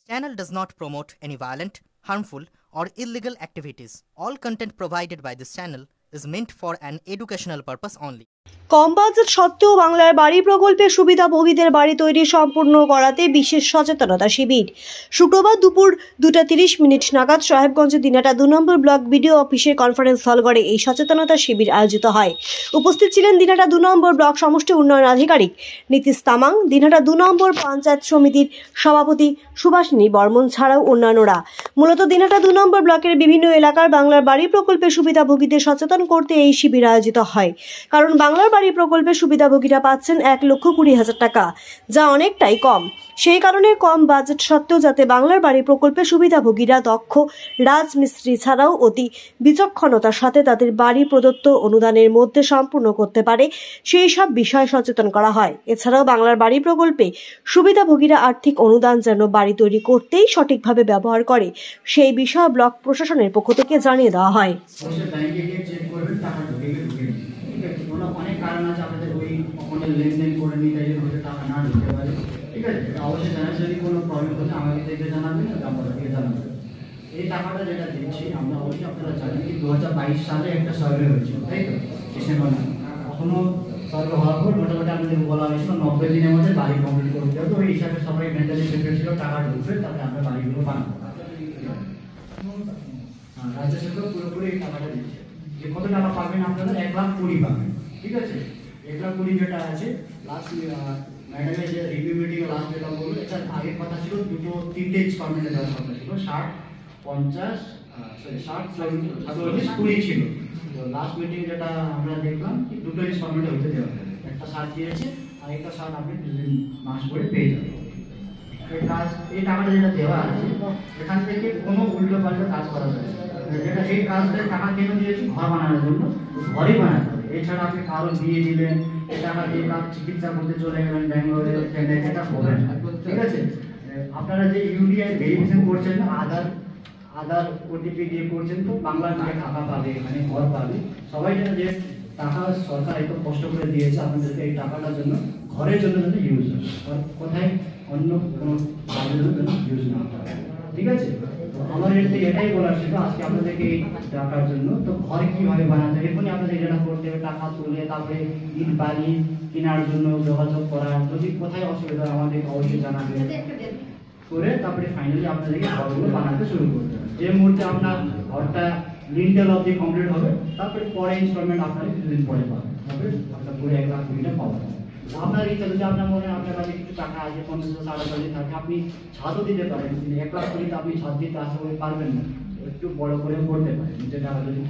Channel does not promote any violent, harmful, or illegal activities. All content provided by this channel is meant for an educational purpose only. Com budget সত্ত্বেও বাংলার বাড়ি প্রকল্পের সুবিধাভোগীদের বাড়ি তৈরি সম্পূর্ণ করাতে বিশেষ সচেতনতা শিবির শুক্রবার দুপুর 2:30 নাগাদ সাহেবগঞ্জের দিনহাটা 2 নম্বর ব্লক বিডিও অফিসের কনফারেন্স হলঘরে এই সচেতনতা শিবির আয়োজিত হয়। উপস্থিত ছিলেন দিনহাটা 2 নম্বর ব্লক সমষ্টি উন্নয়ন আধিকারিক নীতিশ তামাং, দিনহাটা 2 নম্বর পঞ্চায়েত সমিতির সভাপতি সুভাষিনী বর্মন ছাড়াও অন্যান্যরা। মূলত দিনহাটা 2 নম্বর ব্লকের বিভিন্ন এলাকার বাংলার বাড়ি প্রকল্পের সুবিধাভোগীদের সচেতন করতে এই শিবির আয়োজিত হয়। কারণ বাংলার বাড়ি প্রকল্পের সুবিধাভোগীরা পাচ্ছেন 1,20,000 টাকা, যা অনেকটাই কম। সেই কারণে কম বাজেট সত্ত্বেও যাতে বাংলার বাড়ি প্রকল্পের সুবিধাভোগীরা দক্ষ রাজমিস্ত্রি ছাড়াও অতি বিচক্ষণতার সাথে তাদের বাড়ি প্রদত্ত অনুদানের মধ্যে সম্পূর্ণ করতে পারে সেই সব বিষয়ে সচেতন করা হয়। এছাড়াও বাংলার বাড়ি প্রকল্পে সুবিধাভোগীরা আর্থিক অনুদান যেন বাড়ি তৈরি করতেই সঠিকভাবে ব্যবহার করে সেই বিষয়ে ব্লক প্রশাসনের পক্ষ থেকে জানিয়ে দেওয়া হয়। অনেক কারণ আছে আপনাদের ওই অনেক লেনদেন করে নিতে হয়তো টাকা না ঢুকতে পারে, ঠিক আছে। অবশ্যই জানা যদি কোনো প্রবলেম হলে আমাকে দেখে জানাবেন, আমাদেরকে জানাবেন। এই টাকাটা যেটা দিচ্ছি আমরা অবশ্যই আপনারা জানেন কি 2022 সালে একটা সার্ভে হয়েছিল, তাই তো? ডিসেম্বর এখনো সার্ভে হওয়ার পর মোটামুটি আপনাদের বলা হয়েছিল 90 দিনের মধ্যে বাড়ি কমপ্লিট করতে হবে। ওই হিসাবে সবাই মেন্টালি প্রিপেয়ার ছিল, টাকা ঢুকবে তারপরে আমরা বাড়িগুলো বানাবো। রাজ্য সরকার পুরোপুরি এই টাকাটা দিচ্ছে। যে কত টাকা পাবেন আপনারা 1,20,000 পাবেন, ঠিক আছে। 1,20,000 যেটা আছে লাস্ট ম্যাডামের যে রিভিউ মিটিংয়ে লাস্ট যেটা বললো, এটা আগের কথা ছিল 3টে ইনস্টলমেন্টে দেওয়ার কথা ছিল, 60, 50, 40, 20 ছিল। তো লাস্ট মিটিং যেটা আমরা দেখলাম কি 2টো ইনস্টলমেন্টে হতে দেওয়া হবে। একটা 60 দিয়েছে আর একটা 60 আপনি 2 মাস পরে পেয়ে যাবেন। এই টাকাটা যেটা দেওয়া আছে এখান থেকে কোনো উল্টো পাল্টা কাজ করা যায় না। যেটা এই কাজটা টাকা কেন দিয়েছি ঘর বানানোর জন্য, ঘরই বানাতে হবে। এছাড়া আপনি কারো বিয়ে দিলেন, এই টাকা দিয়ে তার চিকিৎসা করতে চলে গেলেন ব্যাঙ্গালোরে, চেন্নাই, এটা হবে না, ঠিক আছে। আপনারা যে ইউডিআই ভেরিফিকেশন করছেন না, আধার ওটিপি দিয়ে করছেন, তো বাংলার নামে টাকা পাবে, এখানে ঘর পাবে। সবাই যেন যে টাকা সরকার এত কষ্ট করে দিয়েছে আপনাদেরকে এই টাকাটার জন্য ঘরের জন্য যেন ইউজ হয়, কোথায় অন্য কোনো কাজের জন্য ইউজ না হয়, ঠিক আছে। আমার এটাই বলার ছিল আজকে আপনাদেরকে এই টাকার জন্য। তো ঘর কিভাবে বানাতে হবে এখনই আপনাদের যেটা করতে হবে, টাকা তুলে তারপরে ইট বালি কেনার জন্য যোগাযোগ করা, যদি কোথায় অসুবিধা আমাদেরকে অবশ্যই জানাবেন করে তারপরে ফাইনালি আপনাদেরকে ঘরগুলো বানাতে শুরু করতে হবে। যে মুহূর্তে আপনার ঘরটা লিন্টেল অবধি কমপ্লিট হবে তারপরে পরে ইনস্টলমেন্ট আপনার কিছুদিন পরে পাবেন, তারপরে আপনার পুরো 1,20,000 পাওয়া যাবে। আপনার ইচ্ছা যদি আপনার মনে হয় আপনার কাছে কিছু টাকা আছে, 50-60 থাকে, আপনি ছাদও দিতে পারেন। 1,20,000 আপনি ছাদ দিতে আশা করে পারবেন না, একটু বড় করে করতে পারেন, যেটা যদি